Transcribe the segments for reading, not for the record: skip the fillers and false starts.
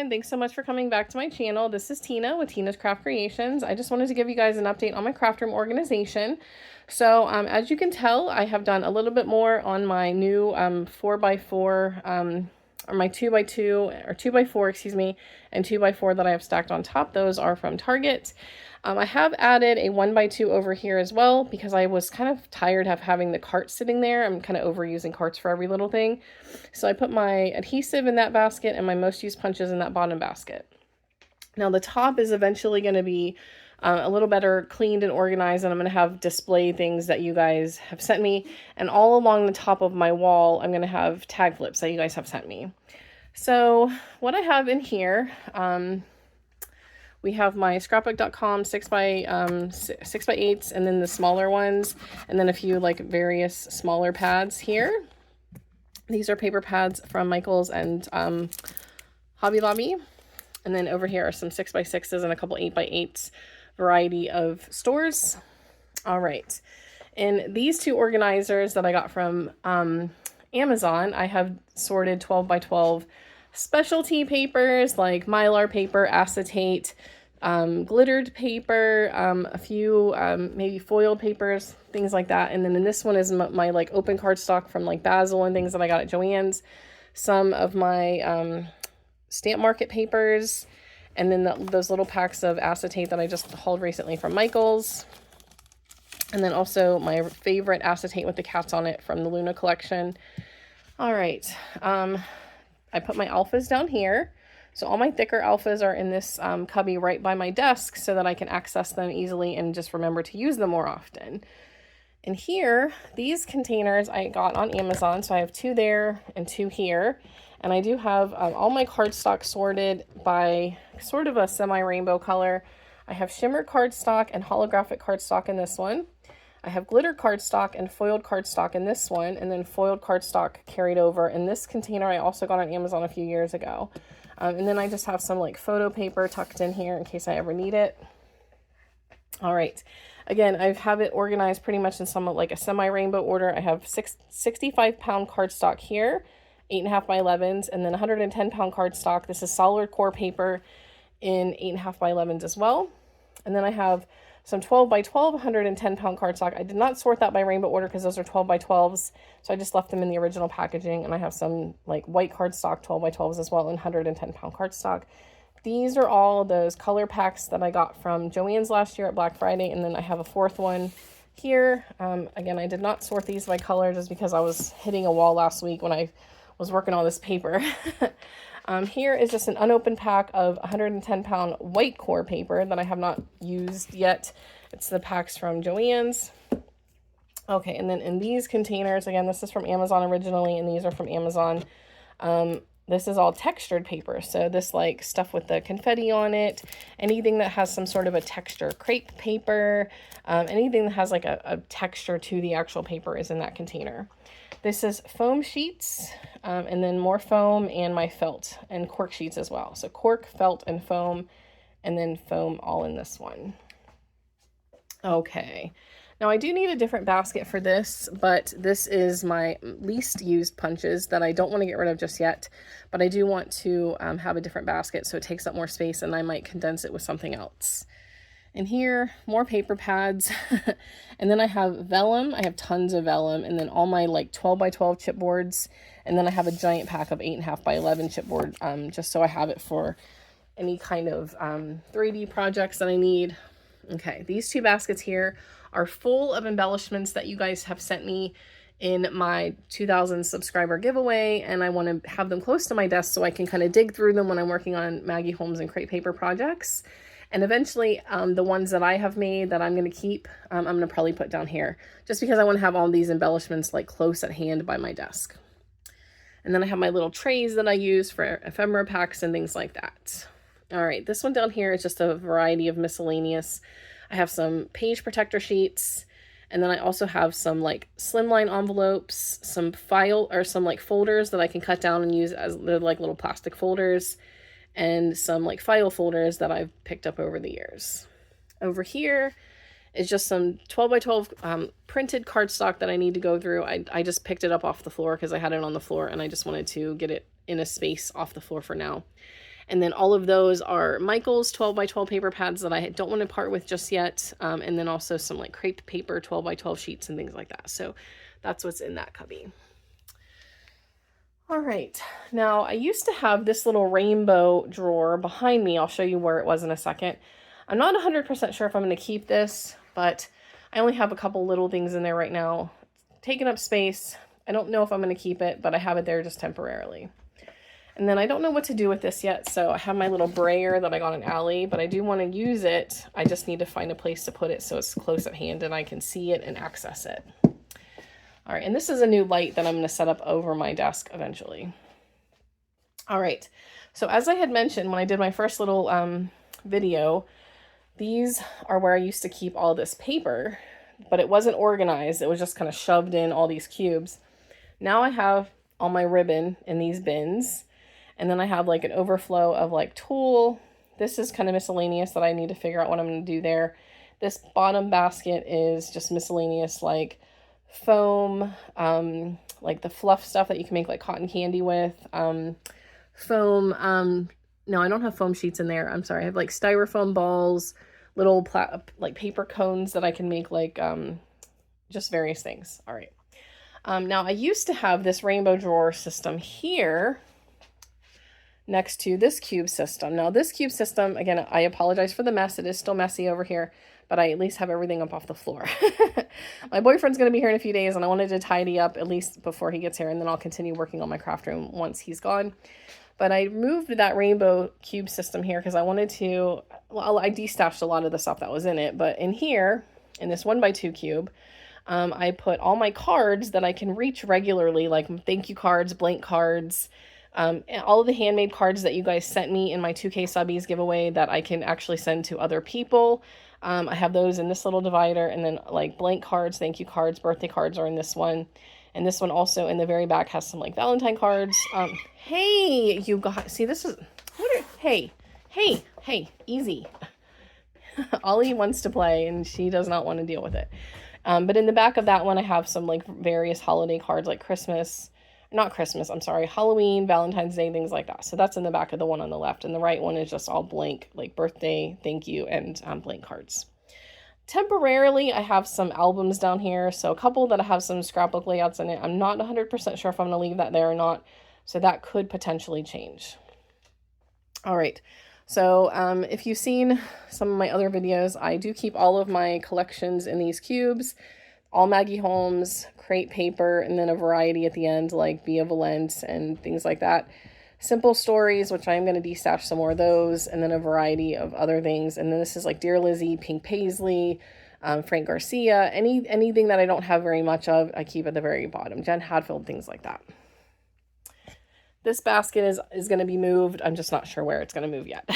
everyone. Thanks so much for coming back to my channel. This is Tina with Tina's Craft Creations. I just wanted to give you guys an update on my craft room organization. So as you can tell, I have done a little bit more on my new 4x4 or my 2x2 or 2x4, excuse me, and 2x4 that I have stacked on top. Those are from Target. I have added a 1x2 over here as well because I was kind of tired of having the cart sitting there. I'm kind of overusing carts for every little thing. So I put my adhesive in that basket and my most used punches in that bottom basket. Now the top is eventually going to be a little better cleaned and organized, and I'm going to have display things that you guys have sent me. And all along the top of my wall, I'm going to have tag flips that you guys have sent me. So what I have in here, we have my scrapbook.com 6x8s and then the smaller ones, and then a few like various smaller pads here. These are paper pads from Michaels and Hobby Lobby. And then over here are some 6x6s and a couple 8x8s variety of stores. All right. In these two organizers that I got from Amazon, I have sorted 12x12 specialty papers like Mylar paper, acetate, glittered paper, a few maybe foiled papers, things like that. And then in this one is my like open cardstock from like Basil and things that I got at Joann's, some of my stamp market papers, and then those little packs of acetate that I just hauled recently from Michaels. And then also my favorite acetate with the cats on it from the Luna collection. All right. I put my alphas down here. So all my thicker alphas are in this cubby right by my desk so that I can access them easily and just remember to use them more often. And here, these containers I got on Amazon. So I have 2 there and 2 here. And I do have all my cardstock sorted by sort of a semi-rainbow color. I have shimmer cardstock and holographic cardstock in this one. I have glitter cardstock and foiled cardstock in this one, and then foiled cardstock carried over in this container I also got on Amazon a few years ago. And then I just have some like photo paper tucked in here in case I ever need it. All right. Again, I have it organized pretty much in somewhat like a semi-rainbow order. I have 65-pound cardstock here, 8.5 by 11s, and then 110-pound cardstock. This is solid core paper in 8.5 by 11s as well. And then I have some 12 by 12, 110-pound cardstock. I did not sort that by rainbow order because those are 12 by 12s. So I just left them in the original packaging. And I have some like white cardstock 12 by 12s as well, and 110-pound cardstock. These are all those color packs that I got from Joann's last year at Black Friday. And then I have a 4th one here. Again, I did not sort these by color just because I was hitting a wall last week when I was working on this paper. Here is just an unopened pack of 110-pound white core paper that I have not used yet. It's the packs from Joann's. Okay, and then in these containers, again, this is from Amazon originally, and these are from Amazon. This is all textured paper, so this like stuff with the confetti on it, anything that has some sort of a texture, crepe paper, anything that has like a texture to the actual paper is in that container. This is foam sheets, and then more foam and my felt and cork sheets as well. So cork, felt, and foam, and then foam all in this one. Okay. Now I do need a different basket for this, but this is my least used punches that I don't want to get rid of just yet, but I do want to have a different basket so it takes up more space and I might condense it with something else. And here, more paper pads, and then I have vellum. I have tons of vellum, and then all my like 12 by 12 chipboards, and then I have a giant pack of 8.5 by 11 chipboard, just so I have it for any kind of 3D projects that I need. Okay, these 2 baskets here are full of embellishments that you guys have sent me in my 2,000 subscriber giveaway, and I want to have them close to my desk so I can kind of dig through them when I'm working on Maggie Holmes and crepe paper projects. And eventually, the ones that I have made that I'm going to keep, I'm going to probably put down here, just because I want to have all these embellishments like close at hand by my desk. And then I have my little trays that I use for ephemera packs and things like that. All right, this one down here is just a variety of miscellaneous. I have some page protector sheets, and then I also have some like slimline envelopes, some file or some like folders that I can cut down and use as they're like little plastic folders, and some like file folders that I've picked up over the years. Over here is just some 12 by 12 printed cardstock that I need to go through. I just picked it up off the floor because I had it on the floor and I just wanted to get it in a space off the floor for now. And then all of those are Michael's 12 by 12 paper pads that I don't want to part with just yet. And then also some like crepe paper 12 by 12 sheets and things like that. So that's what's in that cubby. All right, now I used to have this little rainbow drawer behind me. I'll show you where it was in a second. I'm not 100% sure if I'm going to keep this, but I only have a couple little things in there right now. It's taking up space. I don't know if I'm going to keep it, but I have it there just temporarily. And then I don't know what to do with this yet, so I have my little brayer that I got in Alley, but I do want to use it. I just need to find a place to put it so it's close at hand and I can see it and access it. All right, and this is a new light that I'm going to set up over my desk eventually. All right, so as I had mentioned when I did my first little video, these are where I used to keep all this paper, but it wasn't organized. It was just kind of shoved in all these cubes. Now I have all my ribbon in these bins, and then I have like an overflow of like tulle. This is kind of miscellaneous that I need to figure out what I'm going to do there. This bottom basket is just miscellaneous like foam, like the fluff stuff that you can make like cotton candy with, foam, no, I don't have foam sheets in there. I'm sorry. I have like styrofoam balls, little like paper cones that I can make like, just various things. All right. Now I used to have this rainbow drawer system here next to this cube system. Now this cube system, again, I apologize for the mess. It is still messy over here, but I at least have everything up off the floor. My boyfriend's going to be here in a few days, and I wanted to tidy up at least before he gets here, and then I'll continue working on my craft room once he's gone. But I moved that rainbow cube system here because I wanted to, well, I destashed a lot of the stuff that was in it, but in here, in this 1x2 cube, I put all my cards that I can reach regularly, like thank you cards, blank cards, and all of the handmade cards that you guys sent me in my 2K subbies giveaway that I can actually send to other people. I have those in this little divider, and then like blank cards, thank you cards, birthday cards are in this one. And this one also in the very back has some like Valentine cards. Hey, you guys, see this is, hey, easy. Ollie wants to play and she does not want to deal with it. But in the back of that one, I have some like various holiday cards like Halloween, Valentine's Day, things like that. So that's in the back of the one on the left, and the right one is just all blank, like birthday, thank you, and blank cards. Temporarily, I have some albums down here, so a couple that have some scrapbook layouts in it. I'm not 100% sure if I'm going to leave that there or not, so that could potentially change. All right, so if you've seen some of my other videos, I do keep all of my collections in these cubes. All Maggie Holmes, crepe paper, and then a variety at the end like Via Valence and things like that. Simple Stories, which I'm going to destash some more of those, and then a variety of other things. And then this is like Dear Lizzie, Pink Paisley, Frank Garcia, anything that I don't have very much of, I keep at the very bottom. Jen Hadfield, things like that. This basket is going to be moved. I'm just not sure where it's going to move yet.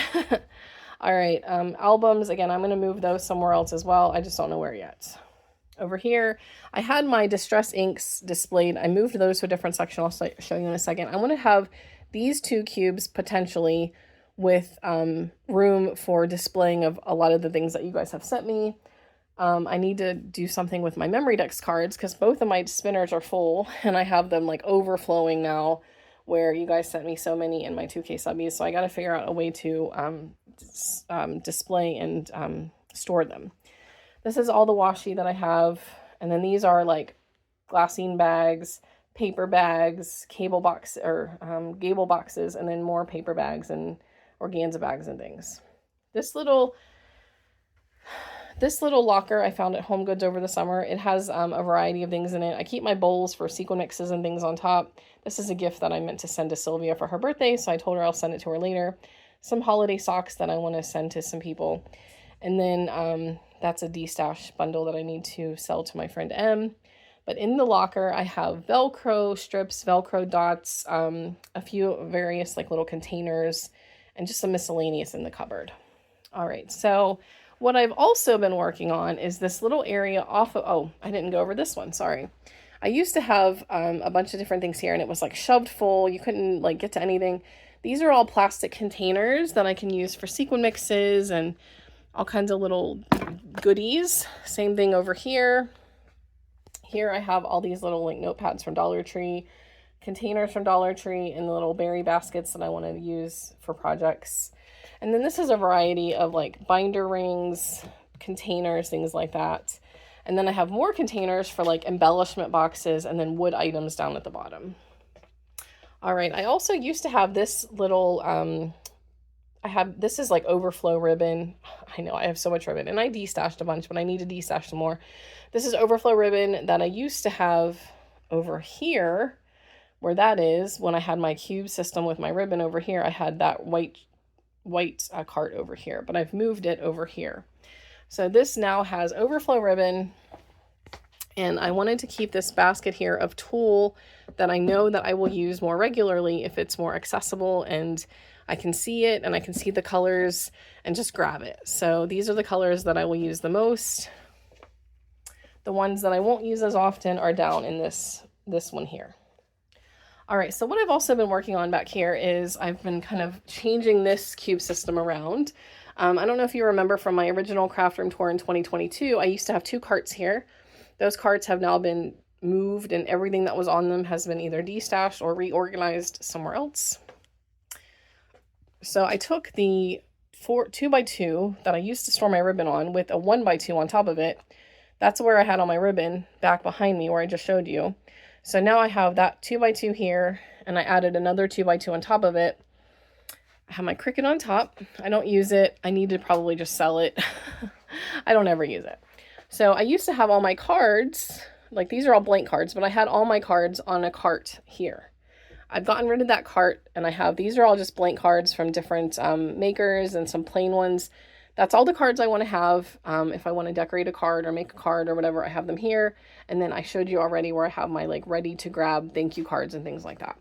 All right, albums, again, I'm going to move those somewhere else as well. I just don't know where yet. Over here, I had my Distress inks displayed. I moved those to a different section. I'll show you in a second. I want to have these two cubes potentially with room for displaying of a lot of the things that you guys have sent me. I need to do something with my Memory Dex cards because both of my spinners are full and I have them like overflowing now where you guys sent me so many in my 2K subbies. So I got to figure out a way to display and store them. This is all the washi that I have. And then these are like glassine bags, paper bags, gable boxes, and then more paper bags and organza bags and things. This little locker I found at Home Goods over the summer. It has a variety of things in it. I keep my bowls for sequin mixes and things on top. This is a gift that I meant to send to Sylvia for her birthday, so I told her I'll send it to her later. Some holiday socks that I want to send to some people. And then that's a destash bundle that I need to sell to my friend M. But in the locker, I have Velcro strips, Velcro dots, a few various like little containers, and just some miscellaneous in the cupboard. All right, so what I've also been working on is this little area off of, oh, I didn't go over this one, sorry. I used to have a bunch of different things here, and it was like shoved full. You couldn't like get to anything. These are all plastic containers that I can use for sequin mixes and all kinds of little goodies. Same thing over here. Here I have all these little like notepads from Dollar Tree, containers from Dollar Tree and the little berry baskets that I want to use for projects. And then this is a variety of like binder rings, containers, things like that. And then I have more containers for like embellishment boxes and then wood items down at the bottom. All right, I also used to have this little, this is like overflow ribbon. I know I have so much ribbon and I destashed a bunch, but I need to destash some more. This is overflow ribbon that I used to have over here, where that is when I had my cube system with my ribbon over here. I had that white cart over here, but I've moved it over here. So this now has overflow ribbon, and I wanted to keep this basket here of tulle that I know that I will use more regularly if it's more accessible and I can see it and I can see the colors and just grab it. So these are the colors that I will use the most. The ones that I won't use as often are down in this one here. All right, so what I've also been working on back here is I've been kind of changing this cube system around. I don't know if you remember from my original craft room tour in 2022, I used to have 2 carts here. Those carts have now been moved and everything that was on them has been either destashed or reorganized somewhere else. So I took the 2x2 that I used to store my ribbon on with a 1x2 on top of it. That's where I had all my ribbon back behind me where I just showed you. So now I have that 2x2 here and I added another 2x2 on top of it. I have my Cricut on top. I don't use it. I need to probably just sell it. I don't ever use it. So I used to have all my cards, like these are all blank cards, but I had all my cards on a cart here. I've gotten rid of that cart and I have, these are all just blank cards from different makers and some plain ones. That's all the cards I want to have. If I want to decorate a card or make a card or whatever, I have them here. And then I showed you already where I have my like ready to grab thank you cards and things like that.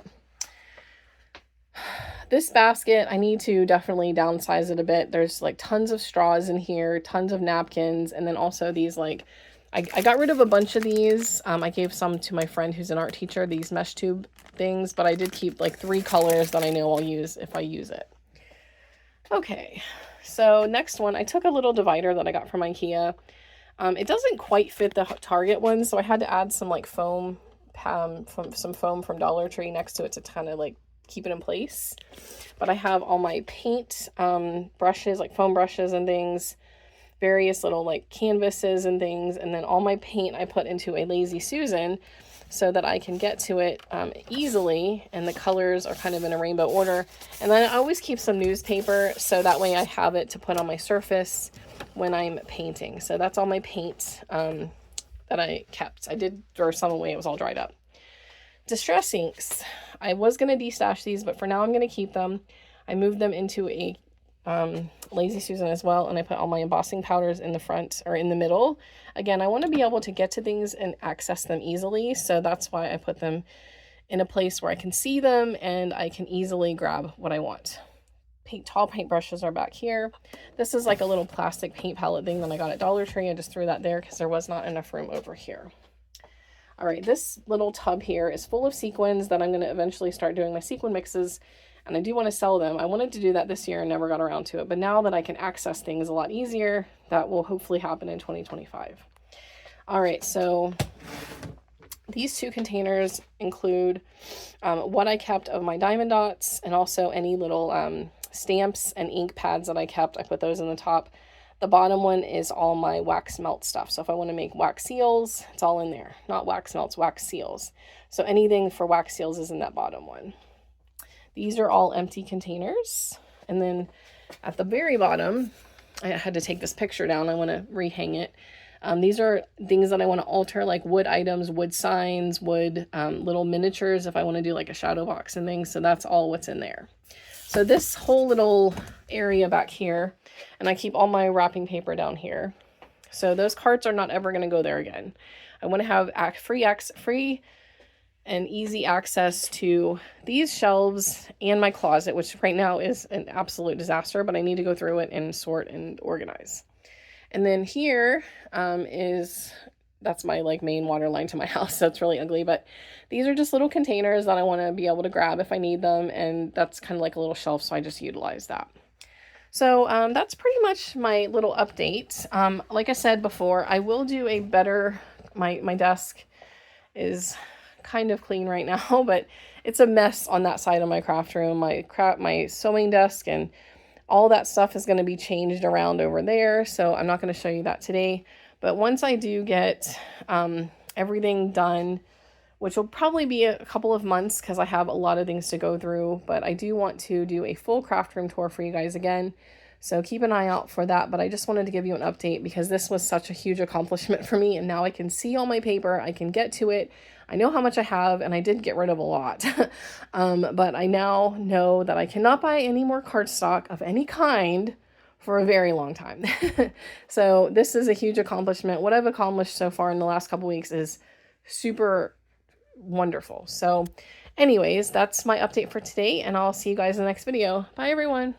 This basket, I need to definitely downsize it a bit. There's like tons of straws in here, tons of napkins, and then also these like, I got rid of a bunch of these. I gave some to my friend who's an art teacher, these mesh tube things, but I did keep like 3 colors that I know I'll use if I use it. Okay, so next one, I took a little divider that I got from IKEA. It doesn't quite fit the Target one, so I had to add some like foam, some foam from Dollar Tree next to it to kind of like keep it in place. But I have all my paint brushes, like foam brushes and things, various little like canvases and things, and then all my paint I put into a Lazy Susan so that I can get to it easily, and the colors are kind of in a rainbow order. And then I always keep some newspaper so that way I have it to put on my surface when I'm painting. So that's all my paint that I kept. I did throw some away, it was all dried up. Distress inks. I was going to destash these, but for now I'm going to keep them. I moved them into a Lazy Susan as well, and I put all my embossing powders in the front or in the middle. Again, I want to be able to get to things and access them easily, so that's why I put them in a place where I can see them and I can easily grab what I want. Tall paint brushes are back here. This is like a little plastic paint palette thing that I got at Dollar Tree. I just threw that there because there was not enough room over here. All right, this little tub here is full of sequins that I'm going to eventually start doing my sequin mixes, and I do want to sell them. I wanted to do that this year and never got around to it, but now that I can access things a lot easier, that will hopefully happen in 2025. All right, so these 2 containers include what I kept of my diamond dots and also any little stamps and ink pads that I kept. I put those in the top. The bottom one is all my wax melt stuff. So if I want to make wax seals, it's all in there. Not wax melts, wax seals. So anything for wax seals is in that bottom one. These are all empty containers. And then at the very bottom, I had to take this picture down. I want to rehang it. These are things that I want to alter, like wood items, wood signs, wood little miniatures if I want to do like a shadow box and things. So that's all what's in there. So this whole little area back here, and I keep all my wrapping paper down here. So those carts are not ever going to go there again. I want to have free and easy access to these shelves and my closet, which right now is an absolute disaster, but I need to go through it and sort and organize. And then here that's my like main water line to my house. So it's really ugly, but these are just little containers that I want to be able to grab if I need them. And that's kind of like a little shelf. So I just utilize that. So that's pretty much my little update. Like I said before, I will do a better, my desk is kind of clean right now, but it's a mess on that side of my craft room. My sewing desk and all that stuff is going to be changed around over there. So I'm not going to show you that today. But once I do get everything done, which will probably be a couple of months because I have a lot of things to go through, but I do want to do a full craft room tour for you guys again. So keep an eye out for that, but I just wanted to give you an update because this was such a huge accomplishment for me, and now I can see all my paper, I can get to it, I know how much I have, and I did get rid of a lot. But I now know that I cannot buy any more cardstock of any kind for a very long time. So this is a huge accomplishment. What I've accomplished so far in the last couple weeks is super wonderful. So anyways, that's my update for today, and I'll see you guys in the next video. Bye everyone.